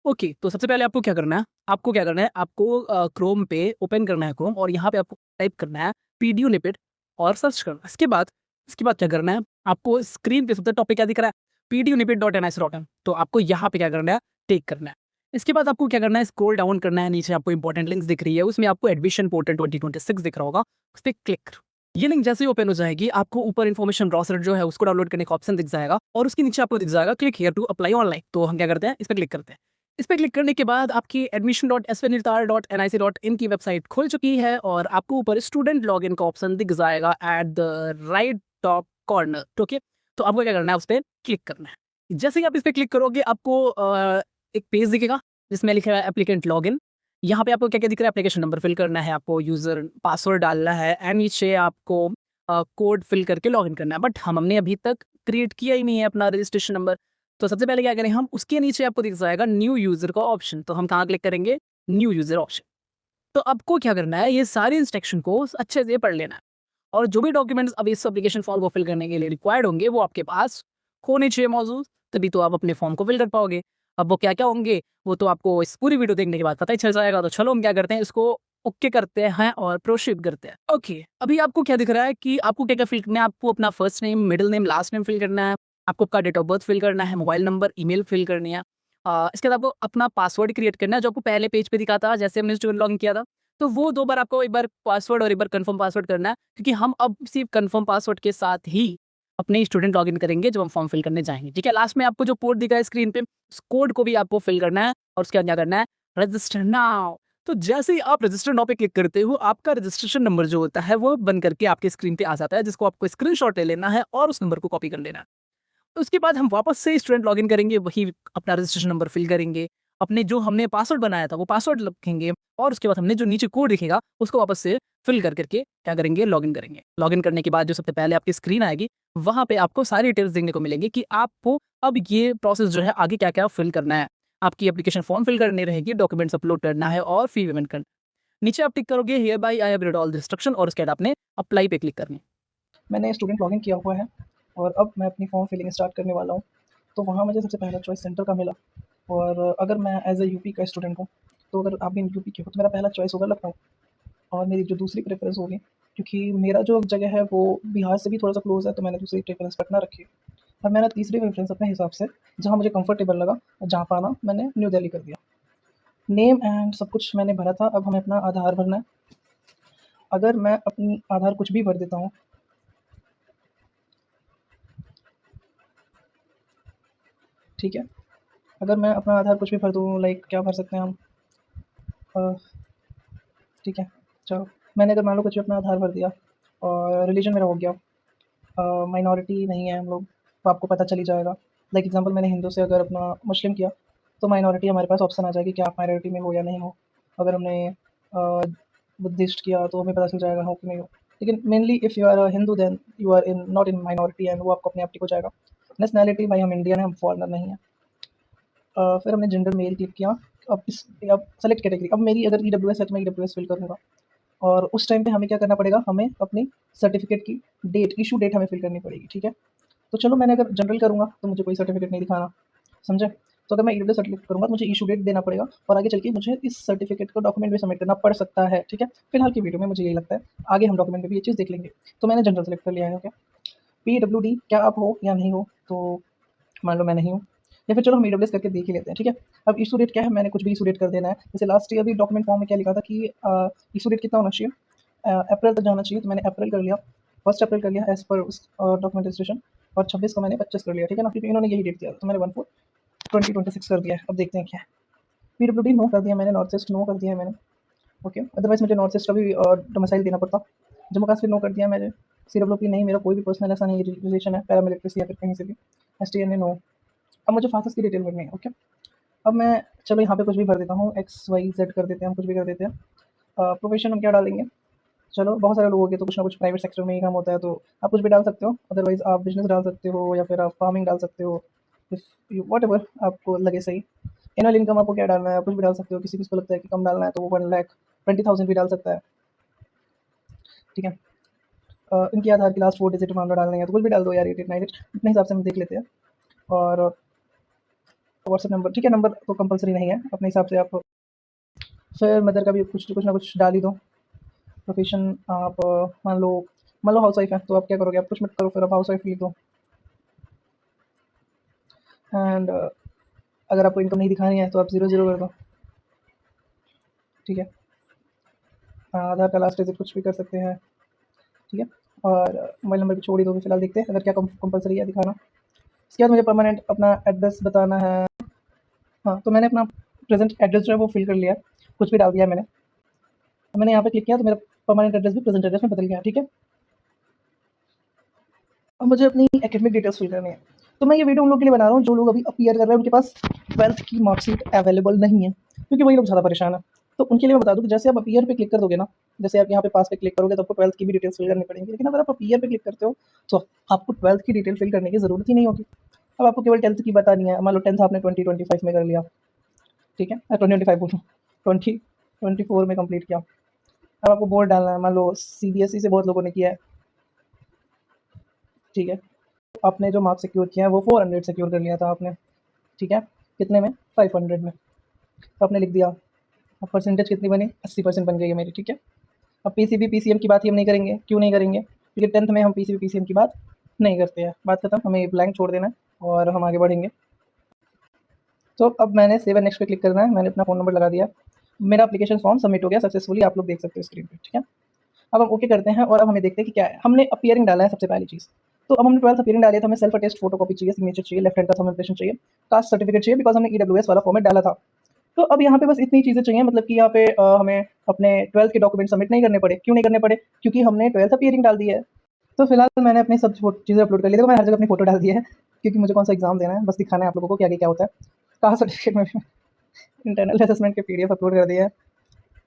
Okay, तो सबसे पहले आपको क्रोम पे ओपन करना है क्रोम और यहाँ पे आपको टाइप करना है पीडीयूनिपिड और सर्च करना है। इसके बाद क्या करना है, आपको स्क्रीन पे सबसे टॉप पे क्या दिख रहा है? pdunipid.nic.in, तो आपको यहाँ पे क्या करना है, टिक करना है। इसके बाद आपको क्या करना है, स्क्रॉल डाउन करना है, नीचे आपको इंपॉर्टेंट लिंक्स दिख रही है, उसमें आपको एडमिशन पोर्टल 2026 दिख रहा होगा, उस पे क्लिक करो। ये लिंक जैसे ही ओपन हो जाएगी, आपको ऊपर इन्फॉर्मेशन ब्राउज़र जो है उसको डाउनलोड करने का ऑप्शन दिख जाएगा और उसके नीचे आपको दिख जाएगा click here to apply online. तो हम क्या करते हैं, इस पे क्लिक करते हैं। इस पे क्लिक करने के बाद आपकी admission.svnitar.nic.in की वेबसाइट खुल चुकी है और आपको ऊपर स्टूडेंट लॉगिन का ऑप्शन दिख जाएगा at the right top corner. Okay, तो आपको क्या करना है, उस पे क्लिक करना है। जैसे ही आप इस पे क्लिक करोगे, आपको एक पेज दिखेगा जिसमें लिखा है एप्लीकेंट लॉगिन। यहाँ पे आपको क्या-क्या दिख रहा है, एप्लीकेशन नंबर फिल करना है, आपको यूज़र पासवर्ड डालना है एंड नीचे आपको कोड फिल करके लॉगिन करना है। बट हमने अभी तक क्रिएट किया ही नहीं है अपना रजिस्ट्रेशन नंबर। तो सबसे पहले क्या करें हम, उसके नीचे आपको दिख जाएगा न्यू यूज़र का ऑप्शन, तो हम कहाँ क्लिक करेंगे, न्यू यूज़र ऑप्शन। तो आपको क्या करना है, ये सारे इंस्ट्रक्शन को अच्छे से पढ़ लेना है और जो भी डॉक्यूमेंट्स अब इस एप्लीकेशन फॉर्म को फिल करने के लिए रिक्वायर्ड होंगे वो आपके पास होने चाहिए मौजूद, तभी तो आप अपने फॉर्म को फिल कर पाओगे। अब वो क्या-क्या होंगे, वो तो आपको इस पूरी वीडियो देखने के बाद पता ही चल जाएगा। तो चलो हम क्या करते हैं, इसको ओके करते हैं और प्रोसीड करते हैं। ओके, अभी आपको क्या दिख रहा है कि आपको क्या-क्या फिल करना है, आपको अपना first name, middle name, last name fill करना है, आपको आपका डेट ऑफ बर्थ फिल करना है, मोबाइल नंबर, ईमेल फिल करनी है। इसके बाद आपको अपना पासवर्ड क्रिएट करना है जो आपको पहले पेज पे दिखा था जैसे हमने स्टूडेंट लॉगिन किया था। तो वो 2 बार आपको एक बार पासवर्ड और एक बार कन्फर्म पासवर्ड करना है, क्योंकि हम अब सिर्फ़ कन्फर्म पासवर्ड के साथ ही अपने स्टूडेंट लॉगिन करेंगे जब हम फॉर्म फिल करने जाएँगे, ठीक है? लास्ट में आपको जो कोड दिखा है स्क्रीन पे, उस कोड को भी आपको फिल करना है और उसके बाद क्या करना है, रजिस्टर नाउ। तो जैसे ही आप रजिस्टर नाउ पे क्लिक करते हो, आपका रजिस्ट्रेशन नंबर जो होता है वो बन करके आपके स्क्रीन पे आ जाता है, जिसको आपको स्क्रीनशॉट ले लेना है और उस नंबर को कॉपी कर लेना है। उसके बाद हम वापस से स्टूडेंट लॉगिन करेंगे, वही अपना रजिस्ट्रेशन नंबर फिल करेंगे, अपने जो हमने पासवर्ड बनाया था वो पासवर्ड लिखेंगे और उसके बाद हमने जो नीचे कोड दिखेगा उसको वापस से फिल कर करके क्या करेंगे, लॉगिन करेंगे। लॉगिन करने के बाद जो सबसे पहले आपकी स्क्रीन आएगी, वहाँ पे आपको सारी डिटेल्स देखने को मिलेंगी कि आपको अब ये प्रोसेस जो है आगे क्या-क्या फिल करना है। आपकी एप्लीकेशन फॉर्म फिल करनी रहेगी, डॉक्यूमेंट्स अपलोड करना है और फी पेमेंट करना है। नीचे आप टिक करोगे here bye I have read all the instruction और उसके बाद आपने अप्लाई पे क्लिक करनी है। मैंने स्टूडेंट लॉगिन किया हुआ है और अब मैं अपनी फॉर्म फिलिंग स्टार्ट करने वाला हूँ। तो वहाँ मुझे सबसे पहला चॉइस सेंटर का मिला और अगर मैं एज़ अ यूपी का स्टूडेंट हूँ, तो अगर आप भी यूपी के हो तो मेरा पहला चॉइस होगा लखनऊ और मेरी जो दूसरी प्रेफ़रेंस होगी, क्योंकि मेरा जो जगह है वो बिहार से भी थोड़ा-सा क्लोज़ है, तो मैंने दूसरी प्रेफ़रेंस पटना रखी है। और मैंने तीसरी प्रेफ़रेंस अपने हिसाब से जहाँ मुझे कंफ़र्टेबल लगा, जहाँ पे आना मैंने न्यू दिल्ली कर दिया। नेम एंड सब कुछ मैंने भरा था, अब हमें अपना आधार भरना है। अगर मैं अपनी आधार कुछ भी भर देता हूँ, ठीक है? अगर मैं अपना आधार कुछ भी भर दूँ, लाइक क्या भर सकते हैं हम? अ, ठीक है, चलो मैंने अगर मान लो कुछ भी अपना आधार भर दिया और रिलीजन मेरा हो गया, माइनॉरिटी नहीं है हम लोग, तो आपको पता चल ही जाएगा। लाइक एग्ज़ाम्पल मैंने हिंदू से अगर अपना मुस्लिम किया, तो माइनॉरिटी हमारे पास ऑप्शन आ जाएगी कि आप माइनॉरिटी में हो या नहीं हो। अगर हमने बुद्धिस्ट किया तो हमें पता चल जाएगा हो कि नहीं हो। लेकिन mainly if you are a Hindu then you are in not in minority and वो आपको अपने आप टिक हो जाएगा। नेशनैलिटी भाई हम इंडियन हैं, हम फॉरेनर नहीं हैं। फिर हमने जेंडर मेल क्लिक किया। अब सेलेक्ट कैटेगरी, अब मेरी अगर ईडब्ल्यूएस है तो मैं ईडब्ल्यूएस फिल करूँगा और उस टाइम पे हमें क्या करना पड़ेगा, हमें अपनी सर्टिफ़िकेट की डेट, इश्यू डेट हमें फिल करनी पड़ेगी, ठीक है? तो चलो मैंने अगर जनरल करूँगा तो मुझे कोई सर्टिफ़िकेट नहीं दिखाना, समझे? तो अगर मैं ईडब्ल्यूएस सेलेक्ट करूँगा तो मुझे इश्यू डेट देना पड़ेगा और आगे चल के मुझे इस सर्टिफ़िकेट को डॉक्यूमेंट भी सबमिट करना पड़ सकता है, ठीक है? फिलहाल की वीडियो में मुझे यही लगता है, आगे हम डॉक्यूमेंट में भी ये चीज़ देख लेंगे। तो मैंने जनरल सेलेक्ट कर लिया है, ओके? पीडब्ल्यूडी क्या आप हो या नहीं हो? तो मान लो मैं नहीं हूँ, या फिर चलो हम ईडब्ल्यूएस करके देख ही लेते हैं, ठीक है? अब इशू डेट क्या है, मैंने कुछ भी इशू डेट कर देना है। जैसे लास्ट ईयर भी डॉक्यूमेंट फॉर्म में क्या लिखा था कि इशू डेट कितना होना चाहिए, अप्रैल तक जाना चाहिए, तो मैंने अप्रैल कर लिया, 1 अप्रैल कर लिया एज़ पर उस डॉक्यूमेंट रजिस्ट्रेशन और 26 को मैंने 25 कर लिया, ठीक है ना? क्योंकि इन्होंने यही डेट दिया था, तो मैंने 1/4/2026 कर दिया है। अब देखते हैं क्या है। पीडब्ल्यूडी नो कर दिया मैंने, नॉर्थ ईस्ट नो कर दिया है मैंने, ओके? अदरवाइज़ मुझे नॉर्थ ईस्ट का भी डोमिसाइल देना पड़ता। जम्मू कश्मीर नो कर दिया मैंने, सीडब्ल्यूपी नहीं, मेरा कोई भी पर्सनल ऐसा नहीं रिलेशन है पैरामिलिट्री से या फिर कहीं से भी। एसटीएनए नो। अब मुझे फादर्स की डिटेल भरनी है, ओके? अब मैं चलो यहाँ पे कुछ भी भर देता हूँ, एक्स वाई जेड कर देते हैं, हम कुछ भी कर देते हैं। प्रोफेशन हम क्या डालेंगे? चलो बहुत सारे लोगों के तो कुछ ना कुछ प्राइवेट सेक्टर में ही काम होता है, तो आप कुछ भी डाल सकते हो। अदरवाइज़ आप बिज़नेस डाल सकते हो या फिर आप फार्मिंग डाल सकते हो, इफ यू व्हाटएवर आपको लगे सही। एनुअल इनकम आपको क्या डालना है, आप कुछ भी डाल सकते हो। किसी-किसी को लगता है कि कम डालना है तो वो 1,20,000 भी डाल सकता है, ठीक है? इनके आधार के लास्ट 4 डिजिट मान लो डालने हैं, तो कुछ भी डाल दो यार, 8898 अपने हिसाब से हम देख लेते हैं। और व्हाट्सएप नंबर, ठीक है, नंबर तो कंपलसरी नहीं है, अपने हिसाब से आप फिर मदर का भी कुछ ना कुछ डाल ही दो। प्रोफेशन आप मान लो हाउस वाइफ है, तो आप क्या करोगे, आप कुछ मत करो, फिर आप हाउस वाइफ लिख दो। एंड अगर आपको इनकम नहीं दिखानी है तो आप 0 0 कर दो, ठीक है। आधार का लास्ट डिजिट कुछ भी कर सकते हैं, ठीक है। और मोबाइल नंबर भी छोड़ ही दो, फिलहाल देखते हैं अगर क्या कंपलसरी है दिखाना। इसके बाद मुझे परमानेंट अपना एड्रेस बताना है। हाँ, तो मैंने अपना प्रेजेंट एड्रेस जो है वो फिल कर लिया है, कुछ भी डाल दिया है मैंने। तो मैंने यहाँ पे क्लिक किया तो मेरा परमानेंट एड्रेस भी प्रेजेंट एड्रेस में बदल गया, ठीक है। अब मुझे अपनी एकेडमिक डिटेल्स फिल करनी है। तो मैं ये वीडियो उन लोगों के लिए बना रहा हूँ जो लोग अभी अपीयर कर रहे हैं, उनके पास 12th की मार्कशीट अवेलेबल नहीं है, क्योंकि वही लोग ज़्यादा परेशान है। तो उनके लिए मैं बता दूँ कि जैसे आप अपीयर पे क्लिक कर दोगे ना, जैसे आप यहाँ पे पास पे क्लिक करोगे तो आपको 12th की भी डिटेल्स फिल करनी पड़ेंगी, लेकिन अगर आप अपीयर पे क्लिक करते हो तो आपको 12th की डिटेल फिल करने की ज़रूरत ही नहीं होगी। अब आपको केवल 10th की बतानी है। मान लो 10th आपने 2025 में कर लिया, ठीक है, 2025 बोलूँ, 2024 में कंप्लीट किया। अब आपको बोर्ड डालना है, मान लो CBSE से बहुत लोगों ने किया है, ठीक है। आपने जो मार्क्स सिक्योर किया है वो 400 सिक्योर कर लिया था आपने, ठीक है। कितने में? 500 में। तो आपने लिख दिया। अब परसेंटेज कितनी बनी? 80% बन गई है मेरी, ठीक है। अब PCB PCM की बात ही हम नहीं करेंगे, क्यों नहीं करेंगे? क्योंकि 10th में हम PCB PCM की बात नहीं करते हैं, बात खत्म, हमें ये ब्लैंक छोड़ देना है और हम आगे बढ़ेंगे। तो अब मैंने सेव एंड नेक्स्ट पे क्लिक करना है, मैंने अपना फ़ोन नंबर लगा दिया, मेरा एप्लीकेशन फॉर्म सबमिट हो गया सक्सेसफुली, आप लोग देख सकते हो स्क्रीन पे, ठीक है। अब हम ओके करते हैं और अब हमें देखते हैं कि क्या है। हमने अपीयरिंग डाला है सबसे पहली चीज़। तो अब हमने 12th अपीयरिंग डाली है, तो हमें सेल्फ अटेस्ट फोटोकॉपी चाहिए, सिग्नेचर चाहिए, लेफ्ट हैंड का थंब इम्प्रेशन चाहिए, कास्ट सर्टिफिकेट चाहिए, बिकॉज़ हमने EWS वाला फॉर्मेट डाला था। तो अब यहाँ पे बस इतनी चीज़ें चाहिए, मतलब कि यहाँ पे हमें अपने 12th के डॉक्यूमेंट सबमिट नहीं करने पड़े। क्यों नहीं करने पड़े? क्योंकि हमने 12th अपीयरिंग डाल दी है। तो फिलहाल मैंने अपनी सब चीज़ें अपलोड कर ली। देखो मैंने हर जगह अपनी फ़ोटो डाल दी है, क्योंकि मुझे कौन-सा एग्ज़ाम देना है, बस दिखाना है आप लोगों को कि आगे क्या होता है। कास्ट सर्टिफिकेट में भी इंटरनल असेसमेंट के PDF अपलोड कर दिए हैं।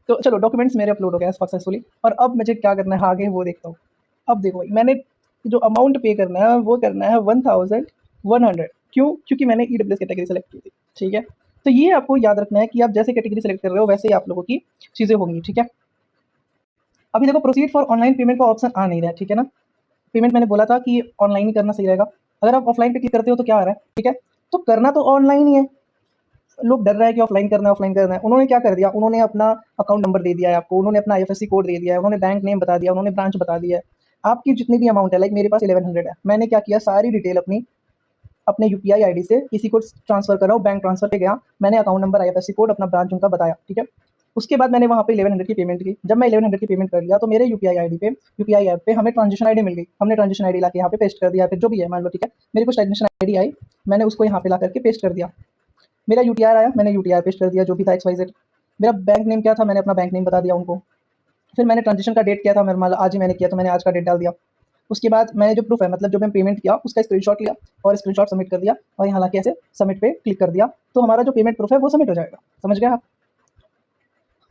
तो चलो डॉक्यूमेंट्स मेरे अपलोड हो गए सक्सेसफुली, और अब मुझे क्या करना है आगे वो देखता हूँ। अब देखो भाई, मैंने जो अमाउंट पे करना है वो करना है 1100। क्यों? क्योंकि मैंने EWS कैटेगरी सेलेक्ट की थी, ठीक है। तो ये आपको याद रखना है कि आप जैसे कैटेगरी सेलेक्ट कर रहे हो वैसे ही आप लोगों की चीज़ें होंगी, ठीक है। अभी देखो प्रोसीड फॉर ऑनलाइन पेमेंट का ऑप्शन आ नहीं रहा है, ठीक है ना। पेमेंट मैंने बोला था कि ऑनलाइन ही करना सही रहेगा। अगर आप ऑफलाइन पे क्लिक करते हो तो क्या आ रहा है, ठीक है। तो करना तो ऑनलाइन ही है, लोग डर रहे हैं कि ऑफलाइन करना है। उन्होंने क्या कर दिया, उन्होंने अपना अकाउंट नंबर दे दिया है आपको, उन्होंने अपना IFSC कोड दे दिया है, उन्होंने बैंक नेम बता दिया, उन्होंने ब्रांच बता दिया है। आपकी जितनी भी अमाउंट है, लाइक मेरे पास 1100 है, मैंने क्या किया, सारी डिटेल अपनी अपने UPI ID से किसी को ट्रांसफर कर रहा हूँ, बैंक ट्रांसफर पे गया, मैंने अकाउंट नंबर IFSC कोड अपना ब्रांच उनका बताया, ठीक है। उसके बाद मैंने वहाँ पे 1100 की पेमेंट की। जब मैं 1100 की पेमेंट कर लिया तो मेरे UPI ID पे, UPI ऐप पे हमें ट्रांजेक्शन ID मिल गई। हमने ट्रांजेक्शन ID ला के यहाँ पे पेस्ट कर दिया, फिर जो भी है मान लो, ठीक है। मेरे को ट्रांजेक्शन ID आई, मैंने उसको यहाँ पे ला करके पेस्ट कर दिया। मेरा UTR आया, मैंने UTR पेस्ट कर दिया जो भी था XYZ। मेरा बैंक नेम क्या था, मैंने अपना बैंक नेम बता दिया उनको। फिर मैंने ट्रांजेक्शन का डेट किया था, मेरा आज ही मैंने किया तो मैंने आज का डेट डाल दिया। उसके बाद मैंने जो प्रूफ है, मतलब जो मैं पेमेंट किया उसका स्क्रीनशॉट लिया और स्क्रीनशॉट सबमिट कर दिया, और यहाँ लाके ऐसे सबमिट पे क्लिक कर दिया, तो हमारा जो पेमेंट प्रूफ है वो सबमिट हो जाएगा। समझ गए आप?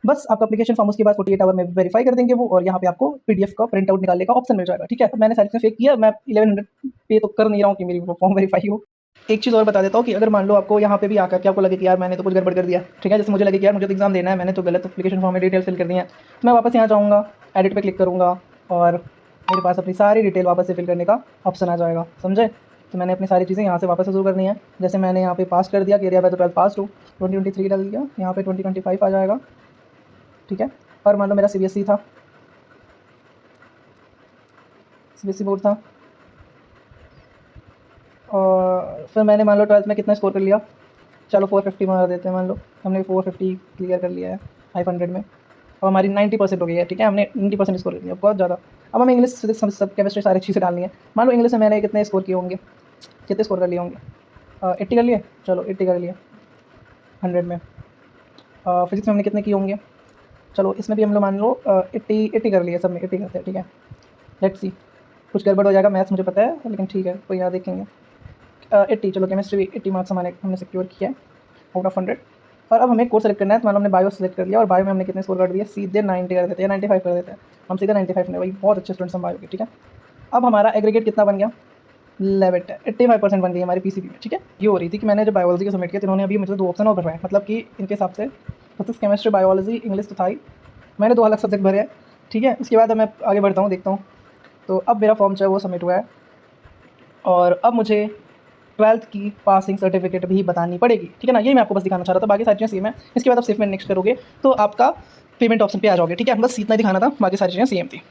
बस आपका एप्लीकेशन फॉर्म उसके बाद 48 आवर में वेरीफाई कर देंगे वो, और यहाँ पे आपको PDF का प्रिंट आउट निकालने का ऑप्शन मिल जाएगा, ठीक है। तो मैंने सारी चीज़ें फेक किया, मैं 1100 पे तो कर नहीं रहा हूँ कि मेरी वो फॉर्म वेरीफाई हो। एक चीज़ और बता देता हूँ कि अगर मान लो आपको यहाँ पे भी आकर के आपको लगे कि यार मैंने तो कुछ गड़बड़ कर दिया, ठीक है, जैसे मुझे लगे कि यार मुझे तो एग्जाम देना है, मैंने तो गलत एप्लीकेशन फॉर्म में डिटेल फिल कर दी है, तो मैं वापस यहाँ जाऊँगा, एडिट पे क्लिक करूँगा और मेरे पास अपनी सारी डिटेल वापस से फिल करने का ऑप्शन आ जाएगा, समझे। तो मैंने अपनी सारी चीज़ें यहाँ से वापस से शुरू करनी है। जैसे मैंने यहाँ पे पास कर दिया कि एरिया में तो 12 पास हूँ, 2023 डाल दिया, यहाँ पे 2025 आ जाएगा, ठीक है। और मान लो मेरा CBSE था, CBSE बोर्ड था, और फिर मैंने मान लो 12th में कितना स्कोर कर लिया, चलो 450 मार देते हैं, मान लो हमने 450 क्लियर कर लिया है 500 में। अब हमारी 90% हो गई है, ठीक है, हमने 90% स्कोर कर लिया, बहुत ज़्यादा। अब हमें इंग्लिश सब केमिस्ट्री सारी चीज़ें डालनी है। मान लो इंग्लिश में मैंने कितने स्कोर किए होंगे, कितने स्कोर कर लिए होंगे, 80 कर लिए, चलो 80 कर लिए 100 में। फिजिक्स में हमने कितने किए होंगे, चलो इसमें भी हम लोग मान लो 80 कर लिए, सब में 80 करते हैं, ठीक है। लेट्स सी, कुछ गड़बड़ हो जाएगा, मैथ्स मुझे पता है, लेकिन ठीक है कोई यहाँ देखेंगे। 80, चलो केमिस्ट्री भी 80 मार्क्स हमने सिक्योर किया है आउट ऑफ 100। और अब हमें कोर्स सेलेक्ट करना है, तो मान लो हमने बायो सेलेक्ट कर लिया, और बायो में हमने कितने स्कोर कर दिए, सीधे 90 कर देते हैं, 95 कर देते हैं, हम सीधे 95 ने, भाई बहुत अच्छे स्टूडेंट्स हम बायो के, ठीक है। अब हमारा एग्रीगेट कितना बन गया, 85% बन गई हमारी PCB में, ठीक है। ये हो रही थी कि मैंने जो बायोलॉजी का सबमिट किया, तो इन्होंने अभी मुझे 2 ऑप्शन और भरवाए, मतलब कि इनके हिसाब से फिजिक्स केमिस्ट्री बायोलॉजी इंग्लिश तो था ही, मैंने 2 अलग सब्जेक्ट भरे हैं, ठीक है। उसके बाद मैं आगे बढ़ता हूँ, देखता हूँ। तो अब मेरा फॉर्म जो है वो सबमिट हुआ है, और अब मुझे 12th की पासिंग सर्टिफिकेट भी बतानी पड़ेगी, ठीक है ना। यही मैं आपको बस दिखाना चाह रहा था, बाकी सारी चीज़ें सेम है। इसके बाद आप सेफ में नेक्स्ट करोगे तो आपका पेमेंट ऑप्शन पे आ जाओगे, ठीक है। बस इतना ही दिखाना था, बाकी सारी चीज़ें सेम थी।